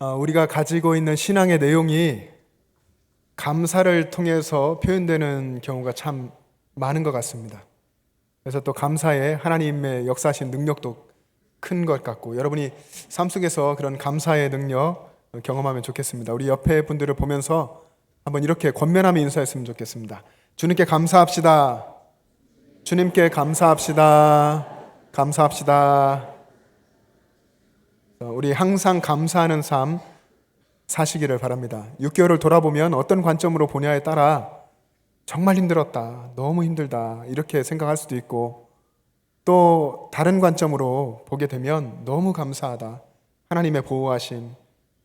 우리가 가지고 있는 신앙의 내용이 감사를 통해서 표현되는 경우가 참 많은 것 같습니다. 그래서 또 감사에 하나님의 역사하신 능력도 큰 것 같고, 여러분이 삶 속에서 그런 감사의 능력 경험하면 좋겠습니다. 우리 옆에 분들을 보면서 한번 이렇게 권면하며 인사했으면 좋겠습니다. 주님께 감사합시다. 주님께 감사합시다. 감사합시다. 우리 항상 감사하는 삶 사시기를 바랍니다. 6개월을 돌아보면 어떤 관점으로 보냐에 따라 정말 힘들었다, 너무 힘들다 이렇게 생각할 수도 있고, 또 다른 관점으로 보게 되면 너무 감사하다, 하나님의 보호하신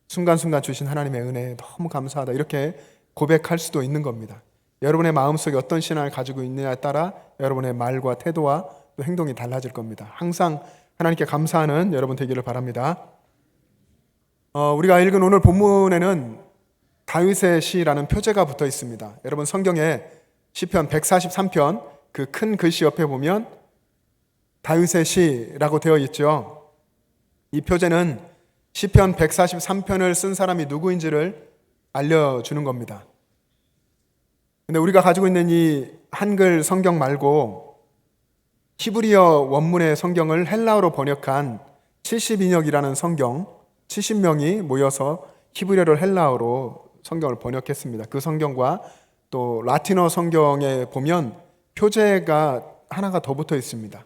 순간순간 주신 하나님의 은혜에 너무 감사하다 이렇게 고백할 수도 있는 겁니다. 여러분의 마음속에 어떤 신앙을 가지고 있느냐에 따라 여러분의 말과 태도와 또 행동이 달라질 겁니다. 항상 하나님께 감사하는 여러분 되기를 바랍니다. 우리가 읽은 오늘 본문에는 다윗의 시라는 표제가 붙어 있습니다. 여러분 성경에 시편 143편 그 큰 글씨 옆에 보면 다윗의 시라고 되어 있죠. 이 표제는 시편 143편을 쓴 사람이 누구인지를 알려주는 겁니다. 근데 우리가 가지고 있는 이 한글 성경 말고 히브리어 원문의 성경을 헬라어로 번역한 70인역이라는 성경, 70명이 모여서 히브리어를 헬라어로 성경을 번역했습니다. 그 성경과 또 라틴어 성경에 보면 표제가 하나가 더 붙어 있습니다.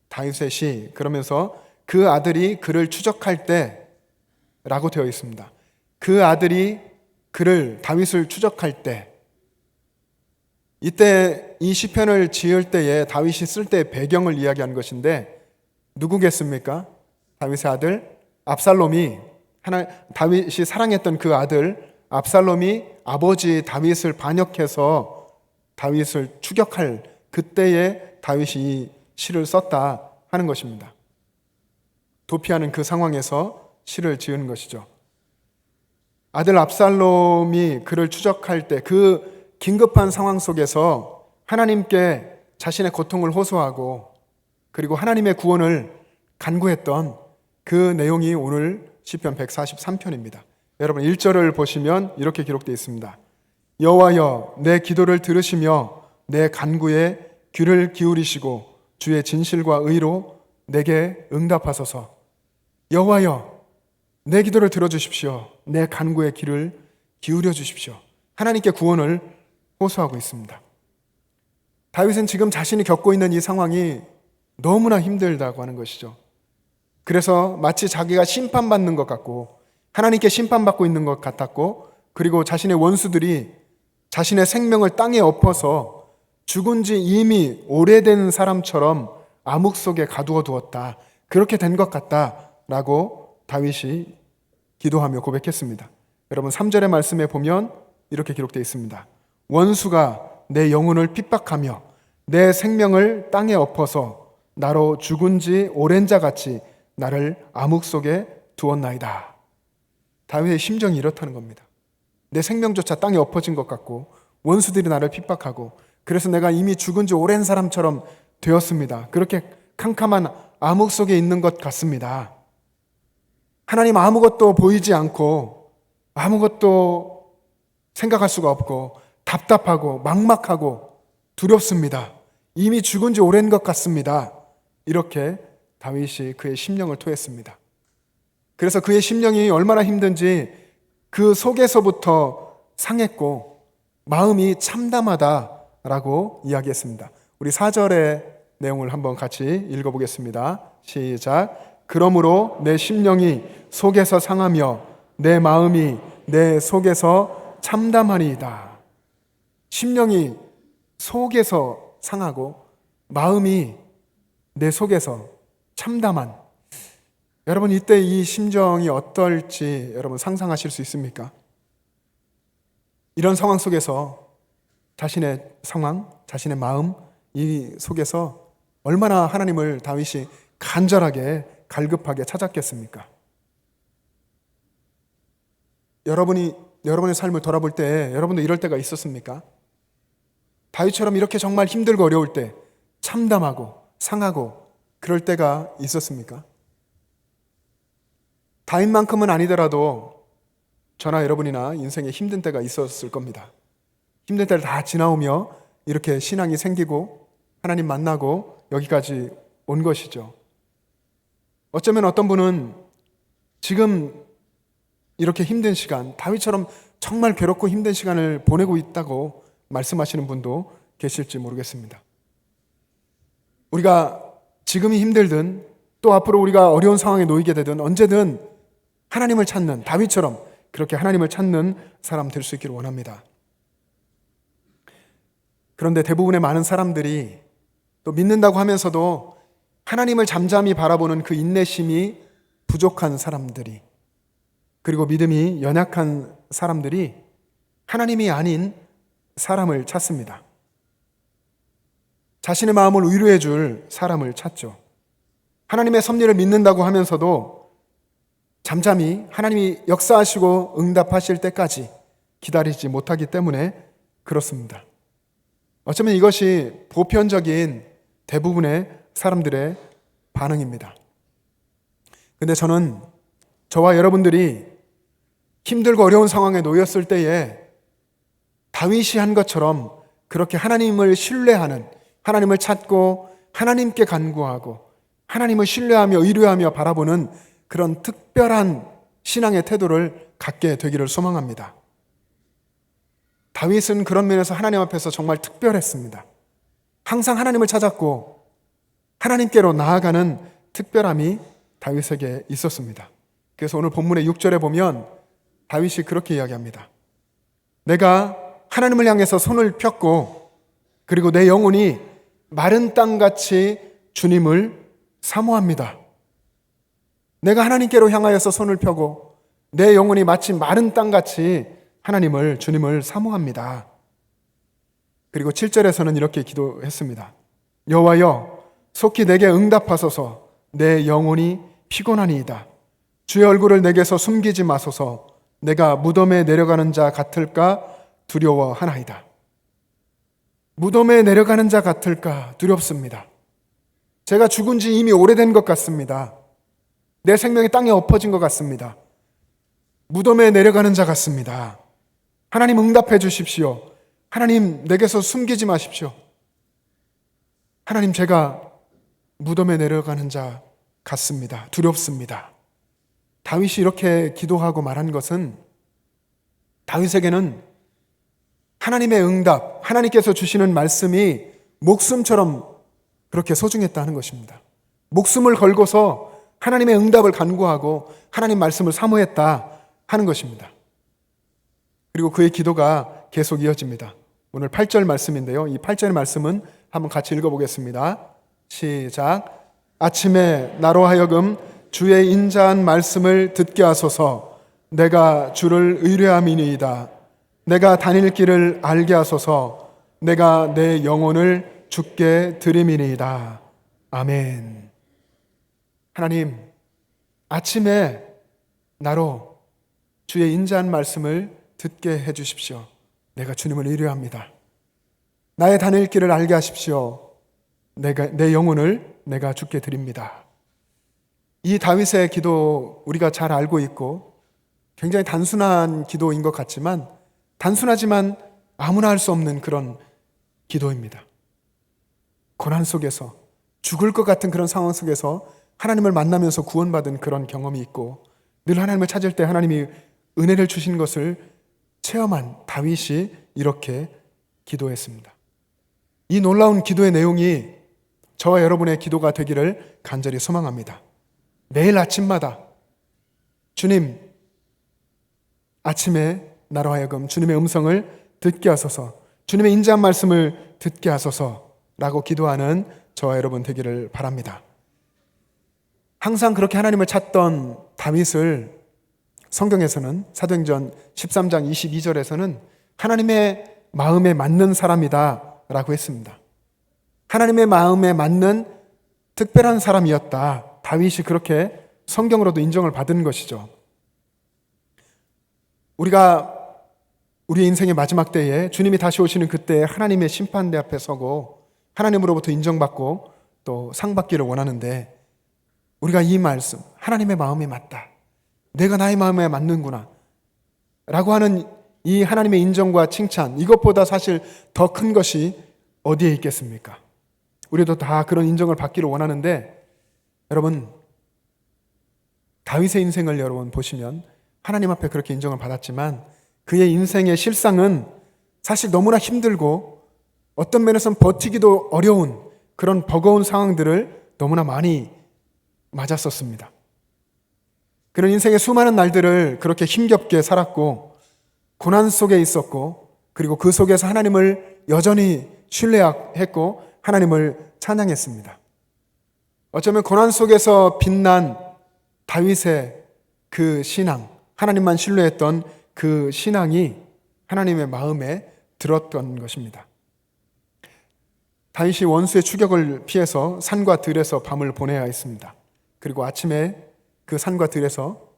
다윗의 시, 그러면서 그 아들이 그를 추적할 때 라고 되어 있습니다. 그 아들이 다윗을 추적할 때, 이때 이 시편을 지을 때에 다윗이 쓸 때 배경을 이야기하는 것인데 누구겠습니까? 다윗의 아들 압살롬이, 다윗이 사랑했던 그 아들 압살롬이 아버지 다윗을 반역해서 다윗을 추격할 그때에 다윗이 이 시를 썼다 하는 것입니다. 도피하는 그 상황에서 시를 지은 것이죠. 아들 압살롬이 그를 추적할 때 그 긴급한 상황 속에서 하나님께 자신의 고통을 호소하고 그리고 하나님의 구원을 간구했던 그 내용이 오늘 시편 143편입니다. 여러분 1절을 보시면 이렇게 기록되어 있습니다. 여호와여 내 기도를 들으시며 내 간구에 귀를 기울이시고 주의 진실과 의로 내게 응답하소서. 여호와여 내 기도를 들어주십시오. 내 간구에 귀를 기울여 주십시오. 하나님께 구원을 호소하고 있습니다. 다윗은 지금 자신이 겪고 있는 이 상황이 너무나 힘들다고 하는 것이죠. 그래서 마치 자기가 심판받는 것 같고 하나님께 심판받고 있는 것 같았고, 그리고 자신의 원수들이 자신의 생명을 땅에 엎어서 죽은 지 이미 오래된 사람처럼 암흑 속에 가두어 두었다, 그렇게 된 것 같다라고 다윗이 기도하며 고백했습니다. 여러분 3절의 말씀에 보면 이렇게 기록되어 있습니다. 원수가 내 영혼을 핍박하며 내 생명을 땅에 엎어서 나로 죽은 지 오랜 자 같이 나를 암흑 속에 두었나이다. 다윗의 심정이 이렇다는 겁니다. 내 생명조차 땅에 엎어진 것 같고 원수들이 나를 핍박하고 그래서 내가 이미 죽은 지 오랜 사람처럼 되었습니다. 그렇게 캄캄한 암흑 속에 있는 것 같습니다. 하나님 아무것도 보이지 않고 아무것도 생각할 수가 없고 답답하고 막막하고 두렵습니다. 이미 죽은 지 오랜 것 같습니다. 이렇게 다윗이 그의 심령을 토했습니다. 그래서 그의 심령이 얼마나 힘든지 그 속에서부터 상했고 마음이 참담하다라고 이야기했습니다. 우리 4절의 내용을 한번 같이 읽어보겠습니다. 시작. 그러므로 내 심령이 속에서 상하며 내 마음이 내 속에서 참담하니이다. 심령이 속에서 상하고 마음이 내 속에서 참담한, 여러분 이때 이 심정이 어떨지 여러분 상상하실 수 있습니까? 이런 상황 속에서 자신의 상황, 자신의 마음 이 속에서 얼마나 하나님을 다윗이 간절하게 갈급하게 찾았겠습니까? 여러분의 삶을 돌아볼 때 여러분도 이럴 때가 있었습니까? 다윗처럼 이렇게 정말 힘들고 어려울 때 참담하고 상하고 그럴 때가 있었습니까? 다윗만큼은 아니더라도 저나 여러분이나 인생에 힘든 때가 있었을 겁니다. 힘든 때를 다 지나오며 이렇게 신앙이 생기고 하나님 만나고 여기까지 온 것이죠. 어쩌면 어떤 분은 지금 이렇게 힘든 시간, 다윗처럼 정말 괴롭고 힘든 시간을 보내고 있다고 말씀하시는 분도 계실지 모르겠습니다. 우리가 지금이 힘들든 또 앞으로 우리가 어려운 상황에 놓이게 되든 언제든 하나님을 찾는, 다윗처럼 그렇게 하나님을 찾는 사람 될 수 있기를 원합니다. 그런데 대부분의 많은 사람들이 또 믿는다고 하면서도 하나님을 잠잠히 바라보는 그 인내심이 부족한 사람들이, 그리고 믿음이 연약한 사람들이 하나님이 아닌 사람을 찾습니다. 자신의 마음을 위로해 줄 사람을 찾죠. 하나님의 섭리를 믿는다고 하면서도 잠잠히 하나님이 역사하시고 응답하실 때까지 기다리지 못하기 때문에 그렇습니다. 어쩌면 이것이 보편적인 대부분의 사람들의 반응입니다. 근데 저는 저와 여러분들이 힘들고 어려운 상황에 놓였을 때에 다윗이 한 것처럼 그렇게 하나님을 신뢰하는, 하나님을 찾고 하나님께 간구하고 하나님을 신뢰하며 의뢰하며 바라보는 그런 특별한 신앙의 태도를 갖게 되기를 소망합니다. 다윗은 그런 면에서 하나님 앞에서 정말 특별했습니다. 항상 하나님을 찾았고 하나님께로 나아가는 특별함이 다윗에게 있었습니다. 그래서 오늘 본문의 6절에 보면 다윗이 그렇게 이야기합니다. 내가 하나님을 향해서 손을 폈고 그리고 내 영혼이 마른 땅같이 주님을 사모합니다. 내가 하나님께로 향하여서 손을 펴고 내 영혼이 마치 마른 땅같이 하나님을, 주님을 사모합니다. 그리고 7절에서는 이렇게 기도했습니다. 여호와여 속히 내게 응답하소서. 내 영혼이 피곤하니이다. 주의 얼굴을 내게서 숨기지 마소서. 내가 무덤에 내려가는 자 같을까 두려워하나이다. 무덤에 내려가는 자 같을까 두렵습니다. 제가 죽은 지 이미 오래된 것 같습니다. 내 생명이 땅에 엎어진 것 같습니다. 무덤에 내려가는 자 같습니다. 하나님 응답해 주십시오. 하나님 내게서 숨기지 마십시오. 하나님 제가 무덤에 내려가는 자 같습니다. 두렵습니다. 다윗이 이렇게 기도하고 말한 것은 다윗에게는 하나님의 응답, 하나님께서 주시는 말씀이 목숨처럼 그렇게 소중했다는 것입니다. 목숨을 걸고서 하나님의 응답을 간구하고 하나님 말씀을 사모했다 하는 것입니다. 그리고 그의 기도가 계속 이어집니다. 오늘 8절 말씀인데요. 이 8절 말씀은 한번 같이 읽어보겠습니다. 시작. 아침에 나로 하여금 주의 인자한 말씀을 듣게 하소서. 내가 주를 의뢰함이니이다. 내가 다닐 길을 알게 하소서. 내가 내 영혼을 주께 드림이니이다. 아멘. 하나님, 아침에 나로 주의 인자한 말씀을 듣게 해주십시오. 내가 주님을 의뢰합니다. 나의 다닐 길을 알게 하십시오. 내 영혼을 내가 주께 드립니다. 이 다윗의 기도 우리가 잘 알고 있고 굉장히 단순한 기도인 것 같지만 단순하지만 아무나 할 수 없는 그런 기도입니다. 고난 속에서 죽을 것 같은 그런 상황 속에서 하나님을 만나면서 구원받은 그런 경험이 있고 늘 하나님을 찾을 때 하나님이 은혜를 주신 것을 체험한 다윗이 이렇게 기도했습니다. 이 놀라운 기도의 내용이 저와 여러분의 기도가 되기를 간절히 소망합니다. 매일 아침마다 주님, 아침에 나로 하여금 주님의 음성을 듣게 하소서, 주님의 인자한 말씀을 듣게 하소서라고 기도하는 저와 여러분 되기를 바랍니다. 항상 그렇게 하나님을 찾던 다윗을 성경에서는 사도행전 13장 22절에서는 하나님의 마음에 맞는 사람이다 라고 했습니다. 하나님의 마음에 맞는 특별한 사람이었다. 다윗이 그렇게 성경으로도 인정을 받은 것이죠. 우리가 우리 인생의 마지막 때에 주님이 다시 오시는 그때 하나님의 심판대 앞에 서고 하나님으로부터 인정받고 또 상 받기를 원하는데 우리가 이 말씀, 하나님의 마음에 맞다. 내가 나의 마음에 맞는구나. 라고 하는 이 하나님의 인정과 칭찬, 이것보다 사실 더 큰 것이 어디에 있겠습니까? 우리도 다 그런 인정을 받기를 원하는데, 여러분, 다윗의 인생을 여러분 보시면 하나님 앞에 그렇게 인정을 받았지만 그의 인생의 실상은 사실 너무나 힘들고 어떤 면에서는 버티기도 어려운 그런 버거운 상황들을 너무나 많이 맞았었습니다. 그런 인생의 수많은 날들을 그렇게 힘겹게 살았고 고난 속에 있었고, 그리고 그 속에서 하나님을 여전히 신뢰했고 하나님을 찬양했습니다. 어쩌면 고난 속에서 빛난 다윗의 그 신앙, 하나님만 신뢰했던 그 신앙이 하나님의 마음에 들었던 것입니다. 다윗이 원수의 추격을 피해서 산과 들에서 밤을 보내야 했습니다. 그리고 아침에 그 산과 들에서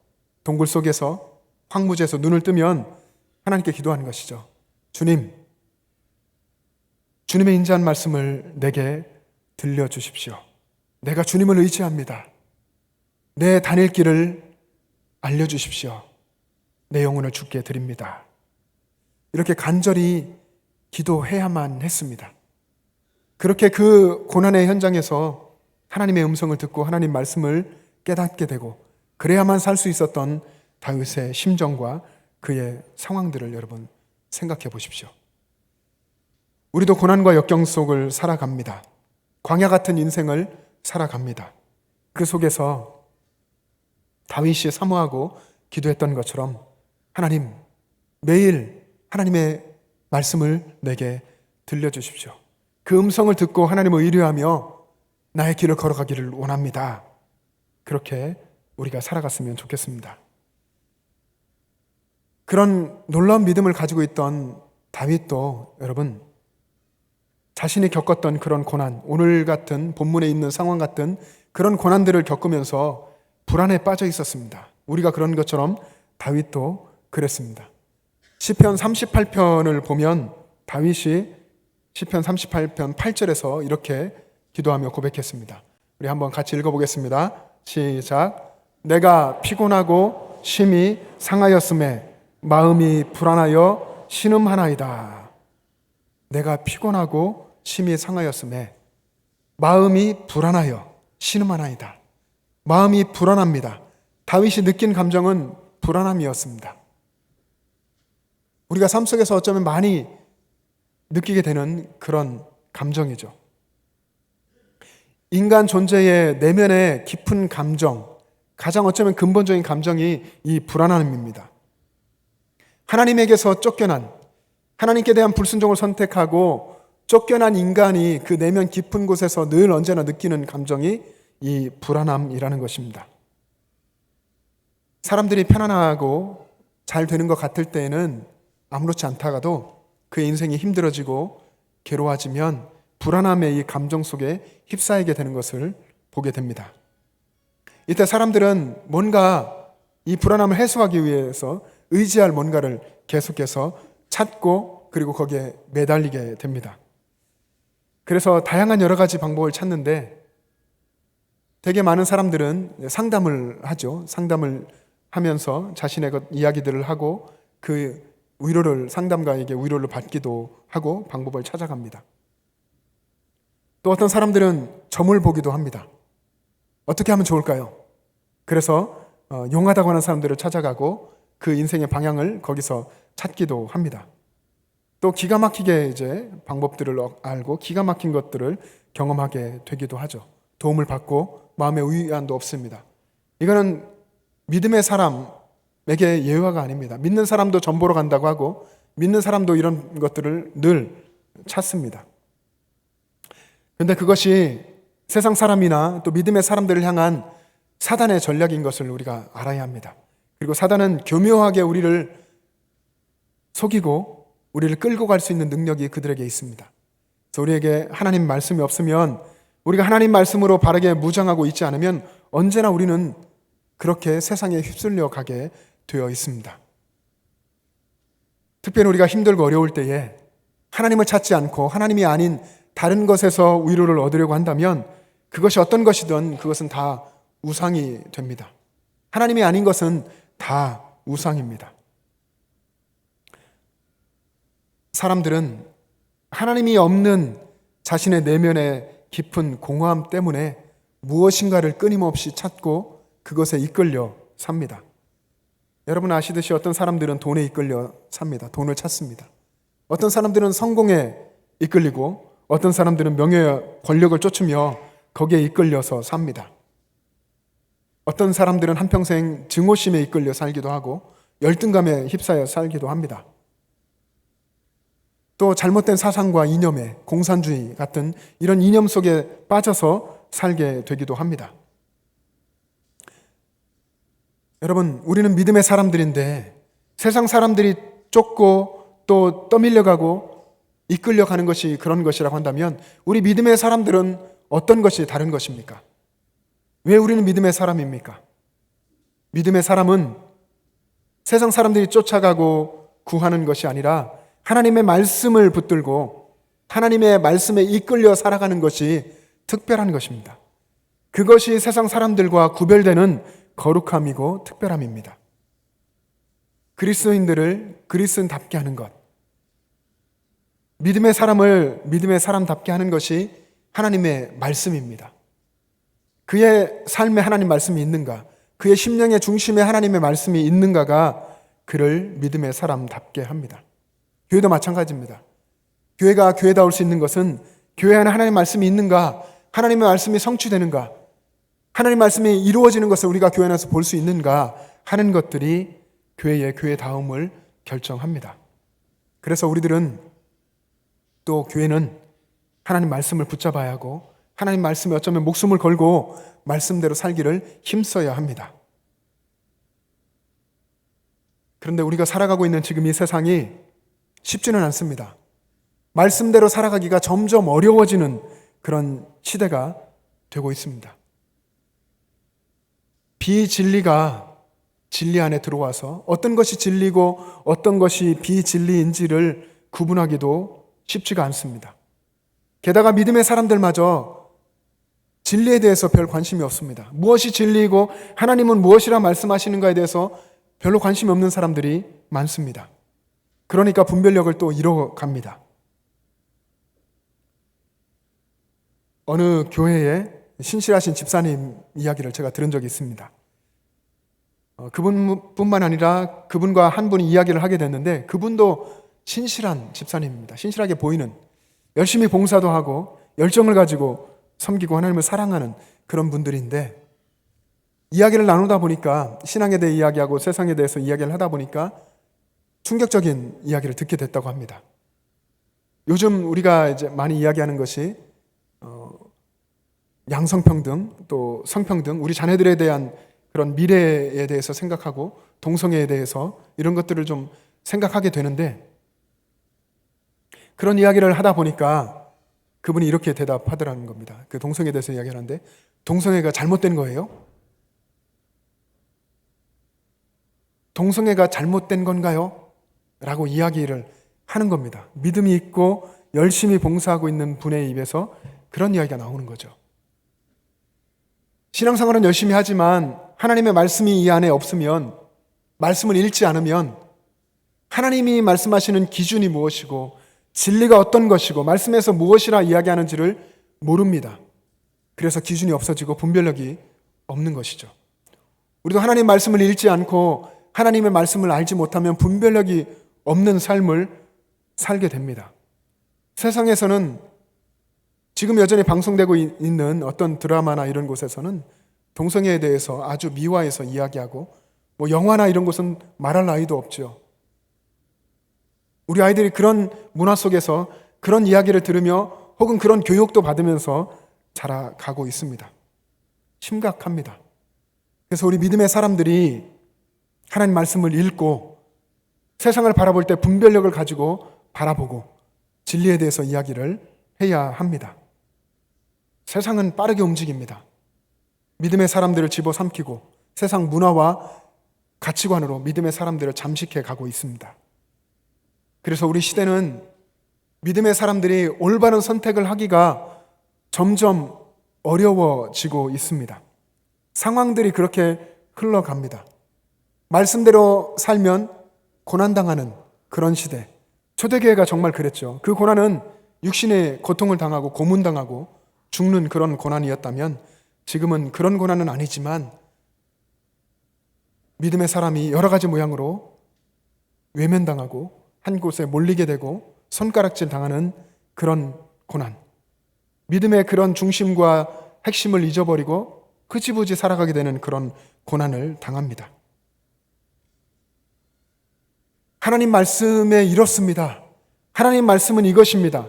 동굴 속에서 황무지에서 눈을 뜨면 하나님께 기도하는 것이죠. 주님, 주님의 인자한 말씀을 내게 들려주십시오. 내가 주님을 의지합니다. 내 다닐 길을 알려주십시오. 내 영혼을 주께 드립니다. 이렇게 간절히 기도해야만 했습니다. 그렇게 그 고난의 현장에서 하나님의 음성을 듣고 하나님 말씀을 깨닫게 되고 그래야만 살 수 있었던 다윗의 심정과 그의 상황들을 여러분 생각해 보십시오. 우리도 고난과 역경 속을 살아갑니다. 광야 같은 인생을 살아갑니다. 그 속에서 다윗이 사모하고 기도했던 것처럼 하나님, 매일 하나님의 말씀을 내게 들려주십시오. 그 음성을 듣고 하나님을 의뢰하며 나의 길을 걸어가기를 원합니다. 그렇게 우리가 살아갔으면 좋겠습니다. 그런 놀라운 믿음을 가지고 있던 다윗도 여러분, 자신이 겪었던 그런 고난, 오늘 같은 본문에 있는 상황 같은 그런 고난들을 겪으면서 불안에 빠져 있었습니다. 우리가 그런 것처럼 다윗도 그랬습니다. 시편 38편을 보면 다윗이 시편 38편 8절에서 이렇게 기도하며 고백했습니다. 우리 한번 같이 읽어보겠습니다. 시작. 내가 피곤하고 심히 상하였음에 마음이 불안하여 신음하나이다. 내가 피곤하고 심히 상하였음에 마음이 불안하여 신음하나이다. 마음이 불안합니다. 다윗이 느낀 감정은 불안함이었습니다. 우리가 삶 속에서 어쩌면 많이 느끼게 되는 그런 감정이죠. 인간 존재의 내면의 깊은 감정, 가장 어쩌면 근본적인 감정이 이 불안함입니다. 하나님에게서 쫓겨난, 하나님께 대한 불순종을 선택하고 쫓겨난 인간이 그 내면 깊은 곳에서 늘 언제나 느끼는 감정이 이 불안함이라는 것입니다. 사람들이 편안하고 잘 되는 것 같을 때에는 아무렇지 않다가도 그의 인생이 힘들어지고 괴로워지면 불안함의 이 감정 속에 휩싸이게 되는 것을 보게 됩니다. 이때 사람들은 뭔가 이 불안함을 해소하기 위해서 의지할 뭔가를 계속해서 찾고 그리고 거기에 매달리게 됩니다. 그래서 다양한 여러 가지 방법을 찾는데 되게 많은 사람들은 상담을 하죠. 상담을 하면서 자신의 이야기들을 하고 그 위로를, 상담가에게 위로를 받기도 하고 방법을 찾아갑니다. 또 어떤 사람들은 점을 보기도 합니다. 어떻게 하면 좋을까요? 그래서 용하다고 하는 사람들을 찾아가고 그 인생의 방향을 거기서 찾기도 합니다. 또 기가 막히게 이제 방법들을 알고 기가 막힌 것들을 경험하게 되기도 하죠. 도움을 받고 마음의 위안도 없습니다. 이거는 믿음의 사람에게 예외가 아닙니다. 믿는 사람도 점 보러 간다고 하고 믿는 사람도 이런 것들을 늘 찾습니다. 그런데 그것이 세상 사람이나 또 믿음의 사람들을 향한 사단의 전략인 것을 우리가 알아야 합니다. 그리고 사단은 교묘하게 우리를 속이고 우리를 끌고 갈 수 있는 능력이 그들에게 있습니다. 그래서 우리에게 하나님 말씀이 없으면, 우리가 하나님 말씀으로 바르게 무장하고 있지 않으면 언제나 우리는 그렇게 세상에 휩쓸려 가게 되어 있습니다. 특별히 우리가 힘들고 어려울 때에 하나님을 찾지 않고 하나님이 아닌 다른 것에서 위로를 얻으려고 한다면 그것이 어떤 것이든 그것은 다 우상이 됩니다. 하나님이 아닌 것은 다 우상입니다. 사람들은 하나님이 없는 자신의 내면의 깊은 공허함 때문에 무엇인가를 끊임없이 찾고 그것에 이끌려 삽니다. 여러분 아시듯이 어떤 사람들은 돈에 이끌려 삽니다. 돈을 찾습니다. 어떤 사람들은 성공에 이끌리고 어떤 사람들은 명예와 권력을 쫓으며 거기에 이끌려서 삽니다. 어떤 사람들은 한평생 증오심에 이끌려 살기도 하고 열등감에 휩싸여 살기도 합니다. 또 잘못된 사상과 이념에 공산주의 같은 이런 이념 속에 빠져서 살게 되기도 합니다. 여러분, 우리는 믿음의 사람들인데 세상 사람들이 쫓고 또 떠밀려가고 이끌려가는 것이 그런 것이라고 한다면 우리 믿음의 사람들은 어떤 것이 다른 것입니까? 왜 우리는 믿음의 사람입니까? 믿음의 사람은 세상 사람들이 쫓아가고 구하는 것이 아니라 하나님의 말씀을 붙들고 하나님의 말씀에 이끌려 살아가는 것이 특별한 것입니다. 그것이 세상 사람들과 구별되는 거룩함이고 특별함입니다. 그리스도인들을 그리스도인답게 하는 것, 믿음의 사람을 믿음의 사람답게 하는 것이 하나님의 말씀입니다. 그의 삶에 하나님 말씀이 있는가, 그의 심령의 중심에 하나님의 말씀이 있는가가 그를 믿음의 사람답게 합니다. 교회도 마찬가지입니다. 교회가 교회다울 수 있는 것은 교회 안에 하나님의 말씀이 있는가, 하나님의 말씀이 성취되는가, 하나님의 말씀이 이루어지는 것을 우리가 교회 안에서 볼 수 있는가 하는 것들이 교회의 교회다움을 결정합니다. 그래서 우리들은 또 교회는 하나님 말씀을 붙잡아야 하고 하나님 말씀에 어쩌면 목숨을 걸고 말씀대로 살기를 힘써야 합니다. 그런데 우리가 살아가고 있는 지금 이 세상이 쉽지는 않습니다. 말씀대로 살아가기가 점점 어려워지는 그런 시대가 되고 있습니다. 비진리가 진리 안에 들어와서 어떤 것이 진리고 어떤 것이 비진리인지를 구분하기도 쉽지가 않습니다. 게다가 믿음의 사람들마저 진리에 대해서 별 관심이 없습니다. 무엇이 진리이고 하나님은 무엇이라 말씀하시는가에 대해서 별로 관심이 없는 사람들이 많습니다. 그러니까 분별력을 또 잃어갑니다. 어느 교회에 신실하신 집사님 이야기를 제가 들은 적이 있습니다. 그분뿐만 아니라 그분과 한 분이 이야기를 하게 됐는데 그분도 신실한 집사님입니다. 신실하게 보이는, 열심히 봉사도 하고 열정을 가지고 섬기고 하나님을 사랑하는 그런 분들인데 이야기를 나누다 보니까 신앙에 대해 이야기하고 세상에 대해서 이야기를 하다 보니까 충격적인 이야기를 듣게 됐다고 합니다. 요즘 우리가 이제 많이 이야기하는 것이 양성평등 또 성평등, 우리 자녀들에 대한 그런 미래에 대해서 생각하고 동성애에 대해서 이런 것들을 좀 생각하게 되는데 그런 이야기를 하다 보니까 그분이 이렇게 대답하더라는 겁니다. 그 동성애에 대해서 이야기하는데 동성애가 잘못된 거예요? 동성애가 잘못된 건가요? 라고 이야기를 하는 겁니다. 믿음이 있고 열심히 봉사하고 있는 분의 입에서 그런 이야기가 나오는 거죠. 신앙생활은 열심히 하지만 하나님의 말씀이 이 안에 없으면, 말씀을 읽지 않으면 하나님이 말씀하시는 기준이 무엇이고 진리가 어떤 것이고 말씀에서 무엇이라 이야기하는지를 모릅니다. 그래서 기준이 없어지고 분별력이 없는 것이죠. 우리도 하나님 말씀을 읽지 않고 하나님의 말씀을 알지 못하면 분별력이 없는 삶을 살게 됩니다. 세상에서는 지금 여전히 방송되고 있는 어떤 드라마나 이런 곳에서는 동성애에 대해서 아주 미화해서 이야기하고 뭐 영화나 이런 곳은 말할 나위도 없죠. 우리 아이들이 그런 문화 속에서 그런 이야기를 들으며 혹은 그런 교육도 받으면서 자라가고 있습니다. 심각합니다. 그래서 우리 믿음의 사람들이 하나님 말씀을 읽고 세상을 바라볼 때 분별력을 가지고 바라보고 진리에 대해서 이야기를 해야 합니다. 세상은 빠르게 움직입니다. 믿음의 사람들을 집어삼키고 세상 문화와 가치관으로 믿음의 사람들을 잠식해 가고 있습니다. 그래서 우리 시대는 믿음의 사람들이 올바른 선택을 하기가 점점 어려워지고 있습니다. 상황들이 그렇게 흘러갑니다. 말씀대로 살면 고난당하는 그런 시대, 초대교회가 정말 그랬죠. 그 고난은 육신의 고통을 당하고 고문당하고 죽는 그런 고난이었다면 지금은 그런 고난은 아니지만 믿음의 사람이 여러 가지 모양으로 외면당하고 한 곳에 몰리게 되고 손가락질 당하는 그런 고난. 믿음의 그런 중심과 핵심을 잊어버리고 흐지부지 살아가게 되는 그런 고난을 당합니다. 하나님 말씀에 이렇습니다. 하나님 말씀은 이것입니다.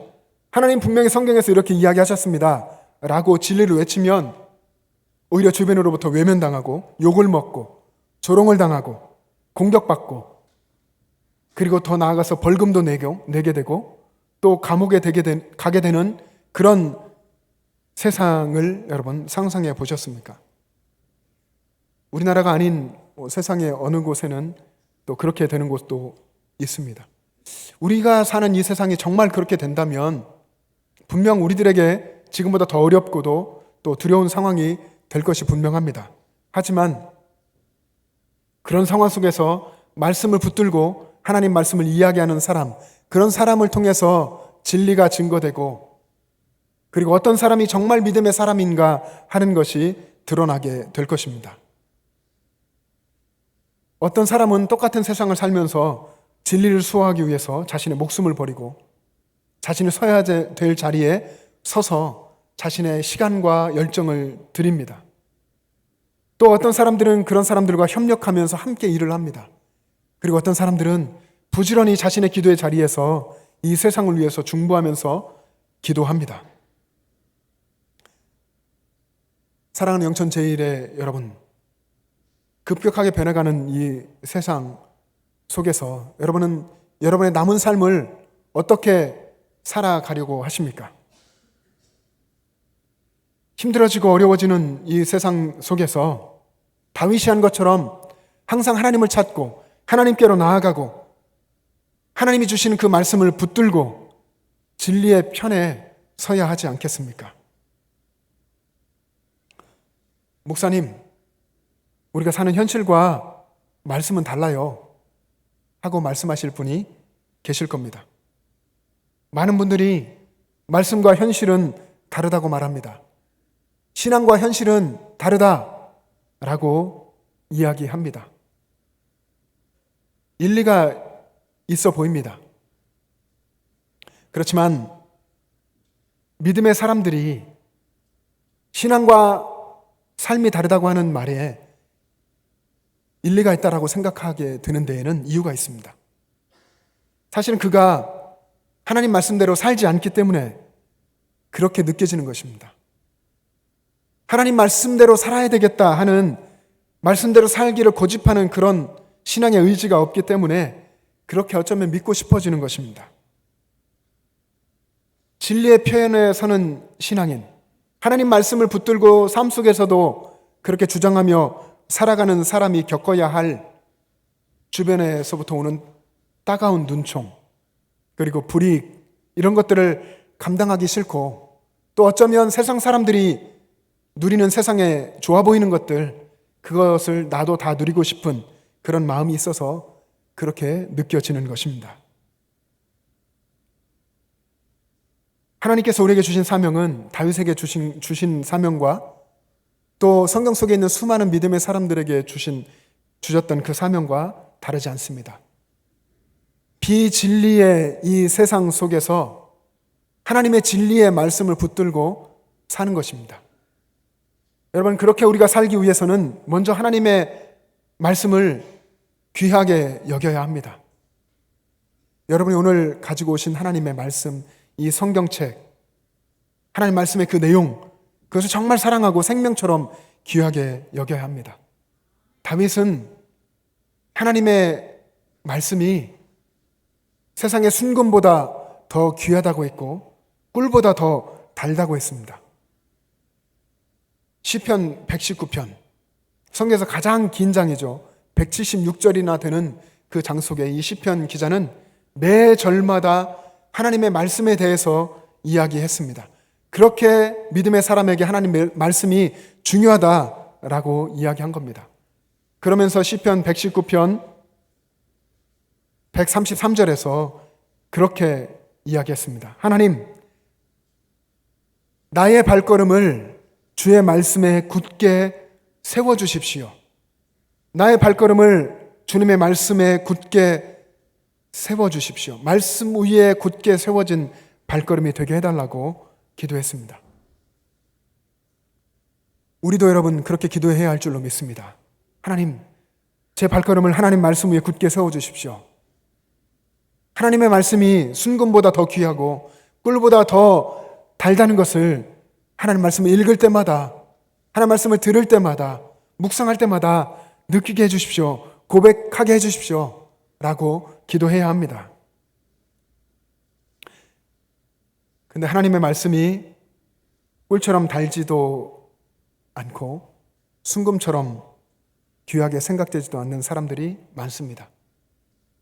하나님 분명히 성경에서 이렇게 이야기하셨습니다. 라고 진리를 외치면 오히려 주변으로부터 외면당하고 욕을 먹고 조롱을 당하고 공격받고 그리고 더 나아가서 벌금도 내게 되고 또 감옥에 가게 되는 그런 세상을 여러분 상상해 보셨습니까? 우리나라가 아닌 세상의 어느 곳에는 또 그렇게 되는 곳도 있습니다. 우리가 사는 이 세상이 정말 그렇게 된다면 분명 우리들에게 지금보다 더 어렵고도 또 두려운 상황이 될 것이 분명합니다. 하지만 그런 상황 속에서 말씀을 붙들고 하나님 말씀을 이야기하는 사람, 그런 사람을 통해서 진리가 증거되고 그리고 어떤 사람이 정말 믿음의 사람인가 하는 것이 드러나게 될 것입니다. 어떤 사람은 똑같은 세상을 살면서 진리를 수호하기 위해서 자신의 목숨을 버리고 자신이 서야 될 자리에 서서 자신의 시간과 열정을 드립니다. 또 어떤 사람들은 그런 사람들과 협력하면서 함께 일을 합니다. 그리고 어떤 사람들은 부지런히 자신의 기도의 자리에서 이 세상을 위해서 중보하면서 기도합니다. 사랑하는 영천 제1의 여러분, 급격하게 변해가는 이 세상 속에서 여러분은 여러분의 남은 삶을 어떻게 살아가려고 하십니까? 힘들어지고 어려워지는 이 세상 속에서 다윗이 한 것처럼 항상 하나님을 찾고 하나님께로 나아가고 하나님이 주시는 그 말씀을 붙들고 진리의 편에 서야 하지 않겠습니까? 목사님, 우리가 사는 현실과 말씀은 달라요 하고 말씀하실 분이 계실 겁니다. 많은 분들이 말씀과 현실은 다르다고 말합니다. 신앙과 현실은 다르다라고 이야기합니다. 일리가 있어 보입니다. 그렇지만 믿음의 사람들이 신앙과 삶이 다르다고 하는 말에 일리가 있다라고 생각하게 되는 데에는 이유가 있습니다. 사실은 그가 하나님 말씀대로 살지 않기 때문에 그렇게 느껴지는 것입니다. 하나님 말씀대로 살아야 되겠다 하는 말씀대로 살기를 고집하는 그런 신앙의 의지가 없기 때문에 그렇게 어쩌면 믿고 싶어지는 것입니다. 진리의 표현에 서는 신앙인, 하나님 말씀을 붙들고 삶 속에서도 그렇게 주장하며 살아가는 사람이 겪어야 할 주변에서부터 오는 따가운 눈총, 그리고 불이익, 이런 것들을 감당하기 싫고 또 어쩌면 세상 사람들이 누리는 세상에 좋아 보이는 것들, 그것을 나도 다 누리고 싶은 그런 마음이 있어서 그렇게 느껴지는 것입니다. 하나님께서 우리에게 주신 사명은 다윗에게 주신 사명과 또 성경 속에 있는 수많은 믿음의 사람들에게 주셨던 그 사명과 다르지 않습니다. 비진리의 이 세상 속에서 하나님의 진리의 말씀을 붙들고 사는 것입니다. 여러분, 그렇게 우리가 살기 위해서는 먼저 하나님의 말씀을 귀하게 여겨야 합니다. 여러분이 오늘 가지고 오신 하나님의 말씀, 이 성경책, 하나님 말씀의 그 내용, 그것을 정말 사랑하고 생명처럼 귀하게 여겨야 합니다. 다윗은 하나님의 말씀이 세상의 순금보다 더 귀하다고 했고 꿀보다 더 달다고 했습니다. 시편 119편, 성경에서 가장 긴 장이죠. 176절이나 되는 그 장 속에 이 시편 기자는 매 절마다 하나님의 말씀에 대해서 이야기했습니다. 그렇게 믿음의 사람에게 하나님의 말씀이 중요하다라고 이야기한 겁니다. 그러면서 시편 119편 133절에서 그렇게 이야기했습니다. 하나님, 나의 발걸음을 주의 말씀에 굳게 세워주십시오. 나의 발걸음을 주님의 말씀에 굳게 세워주십시오. 말씀 위에 굳게 세워진 발걸음이 되게 해달라고 기도했습니다. 우리도 여러분 그렇게 기도해야 할 줄로 믿습니다. 하나님, 제 발걸음을 하나님 말씀 위에 굳게 세워주십시오. 하나님의 말씀이 순금보다 더 귀하고 꿀보다 더 달다는 것을 하나님 말씀을 읽을 때마다, 하나님 말씀을 들을 때마다, 묵상할 때마다 느끼게 해주십시오. 고백하게 해주십시오. 라고 기도해야 합니다. 근데 하나님의 말씀이 꿀처럼 달지도 않고 순금처럼 귀하게 생각되지도 않는 사람들이 많습니다.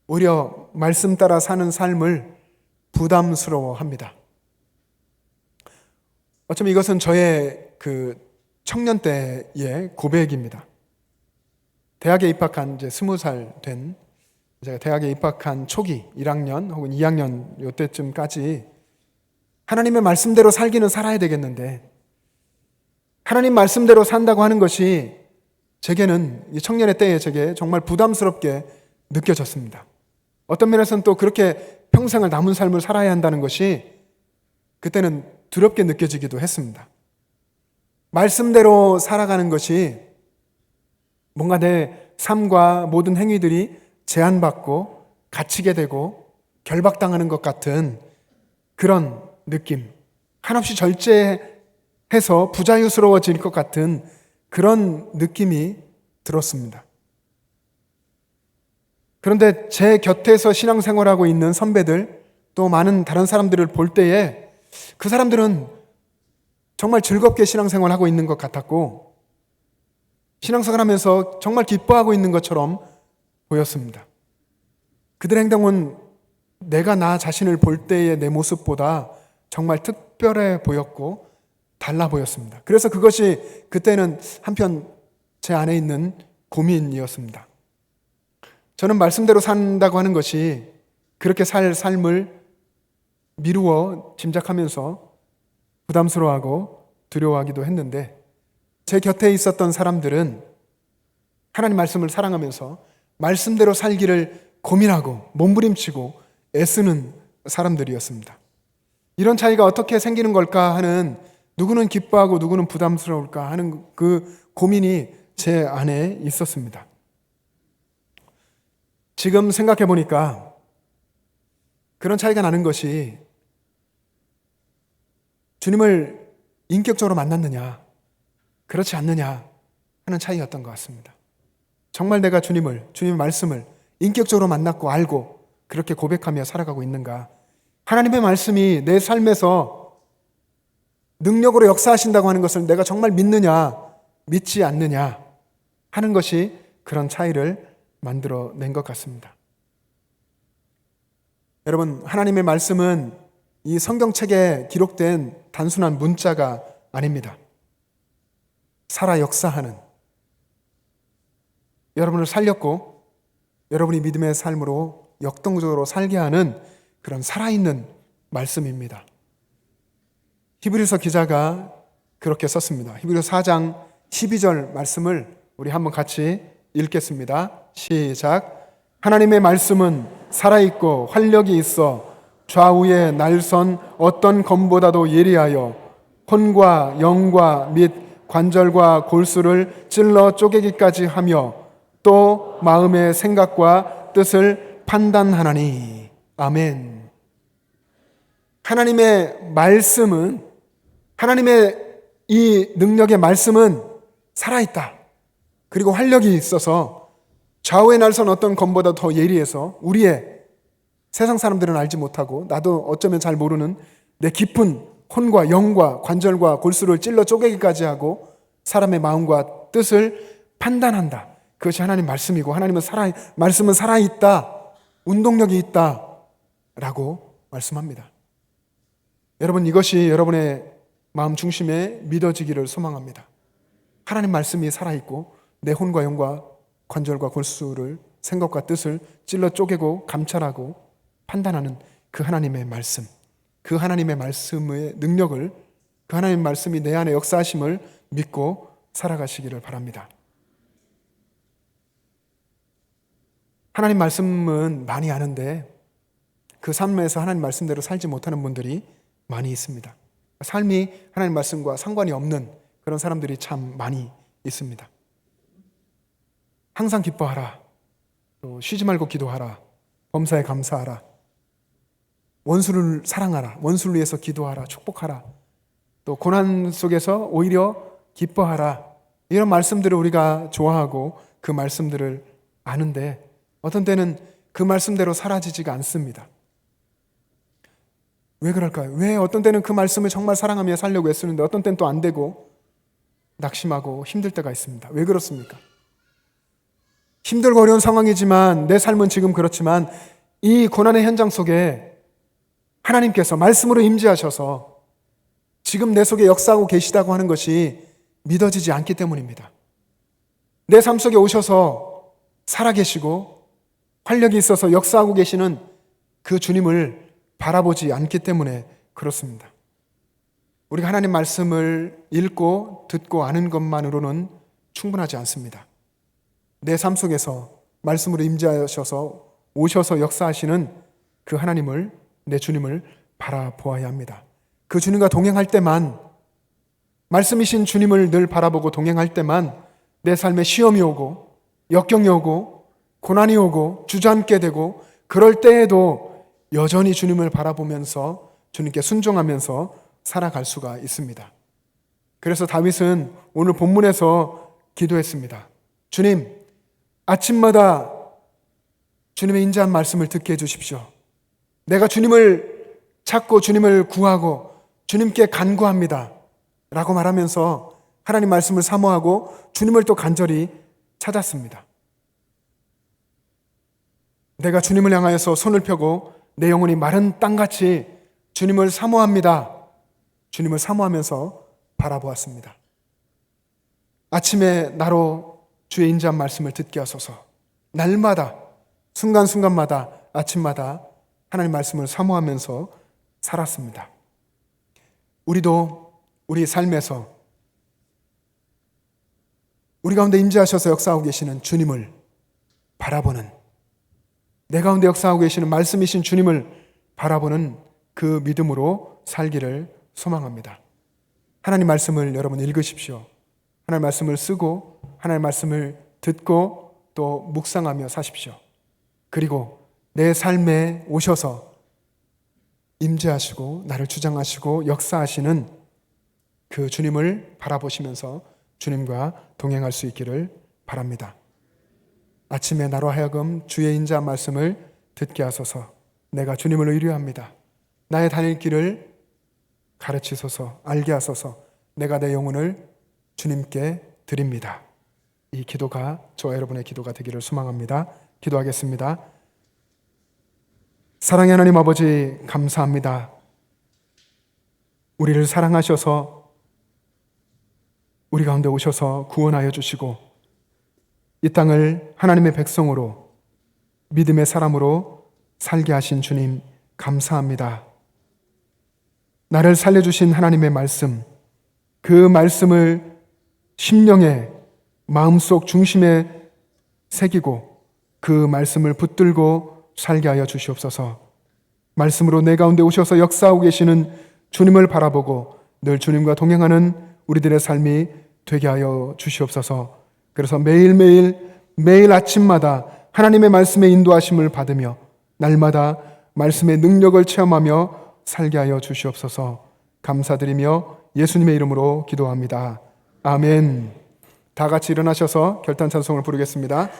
오히려 말씀 따라 사는 삶을 부담스러워합니다. 어쩌면 이것은 저의 청년 때의 고백입니다. 대학에 입학한 이제 20살 된, 제가 대학에 입학한 초기 1학년 혹은 2학년 이때쯤까지 하나님의 말씀대로 살기는 살아야 되겠는데, 하나님 말씀대로 산다고 하는 것이 제게는 이 청년의 때에 제게 정말 부담스럽게 느껴졌습니다. 어떤 면에서는 또 그렇게 평생을 남은 삶을 살아야 한다는 것이 그때는 두렵게 느껴지기도 했습니다. 말씀대로 살아가는 것이 뭔가 내 삶과 모든 행위들이 제한받고 갇히게 되고 결박당하는 것 같은 그런 느낌, 한없이 절제해서 부자유스러워질 것 같은 그런 느낌이 들었습니다. 그런데 제 곁에서 신앙생활하고 있는 선배들, 또 많은 다른 사람들을 볼 때에 그 사람들은 정말 즐겁게 신앙생활하고 있는 것 같았고, 신앙생활하면서 정말 기뻐하고 있는 것처럼 보였습니다. 그들의 행동은 내가 나 자신을 볼 때의 내 모습보다 정말 특별해 보였고 달라 보였습니다. 그래서 그것이 그때는 한편 제 안에 있는 고민이었습니다. 저는 말씀대로 산다고 하는 것이 그렇게 살 삶을 미루어 짐작하면서 부담스러워하고 두려워하기도 했는데, 제 곁에 있었던 사람들은 하나님 말씀을 사랑하면서 말씀대로 살기를 고민하고 몸부림치고 애쓰는 사람들이었습니다. 이런 차이가 어떻게 생기는 걸까 하는, 누구는 기뻐하고 누구는 부담스러울까 하는 그 고민이 제 안에 있었습니다. 지금 생각해 보니까 그런 차이가 나는 것이 주님을 인격적으로 만났느냐, 그렇지 않느냐 하는 차이였던 것 같습니다. 정말 내가 주님의 말씀을 인격적으로 만났고 알고 그렇게 고백하며 살아가고 있는가? 하나님의 말씀이 내 삶에서 능력으로 역사하신다고 하는 것을 내가 정말 믿느냐, 믿지 않느냐 하는 것이 그런 차이를 만들어낸 것 같습니다. 여러분, 하나님의 말씀은 이 성경책에 기록된 단순한 문자가 아닙니다. 살아 역사하는, 여러분을 살렸고 여러분이 믿음의 삶으로 역동적으로 살게 하는 그런 살아있는 말씀입니다. 히브리서 기자가 그렇게 썼습니다. 히브리서 4장 12절 말씀을 우리 한번 같이 읽겠습니다. 시작. 하나님의 말씀은 살아있고 활력이 있어 좌우에 날선 어떤 검보다도 예리하여 혼과 영과 및 관절과 골수를 찔러 쪼개기까지 하며 또 마음의 생각과 뜻을 판단하나니. 아멘. 하나님의 말씀은, 하나님의 이 능력의 말씀은 살아있다. 그리고 활력이 있어서 좌우에 날선 어떤 검보다 더 예리해서 우리의, 세상 사람들은 알지 못하고 나도 어쩌면 잘 모르는 내 깊은 혼과 영과 관절과 골수를 찔러 쪼개기까지 하고 사람의 마음과 뜻을 판단한다. 그것이 하나님 말씀이고, 하나님은 말씀은 살아있다, 운동력이 있다 라고 말씀합니다. 여러분, 이것이 여러분의 마음 중심에 믿어지기를 소망합니다. 하나님 말씀이 살아있고 내 혼과 영과 관절과 골수를, 생각과 뜻을 찔러 쪼개고 감찰하고 판단하는 그 하나님의 말씀, 그 하나님의 말씀의 능력을, 그 하나님의 말씀이 내 안에 역사하심을 믿고 살아가시기를 바랍니다. 하나님 말씀은 많이 아는데 그 삶에서 하나님 말씀대로 살지 못하는 분들이 많이 있습니다. 삶이 하나님 말씀과 상관이 없는 그런 사람들이 참 많이 있습니다. 항상 기뻐하라, 또 쉬지 말고 기도하라, 범사에 감사하라, 원수를 사랑하라, 원수를 위해서 기도하라, 축복하라, 또 고난 속에서 오히려 기뻐하라, 이런 말씀들을 우리가 좋아하고 그 말씀들을 아는데 어떤 때는 그 말씀대로 사라지지가 않습니다. 왜 그럴까요? 왜 어떤 때는 그 말씀을 정말 사랑하며 살려고 애쓰는데 어떤 때는 또 안 되고 낙심하고 힘들 때가 있습니다. 왜 그렇습니까? 힘들고 어려운 상황이지만 내 삶은 지금 그렇지만 이 고난의 현장 속에 하나님께서 말씀으로 임재하셔서 지금 내 속에 역사하고 계시다고 하는 것이 믿어지지 않기 때문입니다. 내 삶 속에 오셔서 살아계시고 활력이 있어서 역사하고 계시는 그 주님을 바라보지 않기 때문에 그렇습니다. 우리가 하나님 말씀을 읽고 듣고 아는 것만으로는 충분하지 않습니다. 내 삶 속에서 말씀으로 임재하셔서 오셔서 역사하시는 그 하나님을, 내 주님을 바라보아야 합니다. 그 주님과 동행할 때만, 말씀이신 주님을 늘 바라보고 동행할 때만 내 삶에 시험이 오고 역경이 오고 고난이 오고 주저앉게 되고 그럴 때에도 여전히 주님을 바라보면서 주님께 순종하면서 살아갈 수가 있습니다. 그래서 다윗은 오늘 본문에서 기도했습니다. 주님, 아침마다 주님의 인자한 말씀을 듣게 해주십시오. 내가 주님을 찾고 주님을 구하고 주님께 간구합니다 라고 말하면서 하나님 말씀을 사모하고 주님을 또 간절히 찾았습니다. 내가 주님을 향하여서 손을 펴고 내 영혼이 마른 땅같이 주님을 사모합니다. 주님을 사모하면서 바라보았습니다. 아침에 나로 주의 인자한 말씀을 듣게 하소서. 날마다 순간순간마다 아침마다 하나님 말씀을 사모하면서 살았습니다. 우리도 우리 삶에서 우리 가운데 임재하셔서 역사하고 계시는 주님을 바라보는, 내 가운데 역사하고 계시는 말씀이신 주님을 바라보는 그 믿음으로 살기를 소망합니다. 하나님 말씀을 여러분 읽으십시오. 하나님 말씀을 쓰고 하나님 말씀을 듣고 또 묵상하며 사십시오. 그리고 내 삶에 오셔서 임재하시고 나를 주장하시고 역사하시는 그 주님을 바라보시면서 주님과 동행할 수 있기를 바랍니다. 아침에 나로 하여금 주의 인자한 말씀을 듣게 하소서. 내가 주님을 의뢰합니다. 나의 다닐 길을 가르치소서. 알게 하소서. 내가 내 영혼을 주님께 드립니다. 이 기도가 저와 여러분의 기도가 되기를 소망합니다. 기도하겠습니다. 사랑의 하나님 아버지, 감사합니다. 우리를 사랑하셔서 우리 가운데 오셔서 구원하여 주시고 이 땅을 하나님의 백성으로 믿음의 사람으로 살게 하신 주님 감사합니다. 나를 살려주신 하나님의 말씀, 그 말씀을 심령에 마음속 중심에 새기고 그 말씀을 붙들고 살게 하여 주시옵소서. 말씀으로 내 가운데 오셔서 역사하고 계시는 주님을 바라보고 늘 주님과 동행하는 우리들의 삶이 되게 하여 주시옵소서. 그래서 매일 아침마다 하나님의 말씀의 인도하심을 받으며 날마다 말씀의 능력을 체험하며 살게 하여 주시옵소서. 감사드리며 예수님의 이름으로 기도합니다. 아멘. 다 같이 일어나셔서 결단 찬송을 부르겠습니다.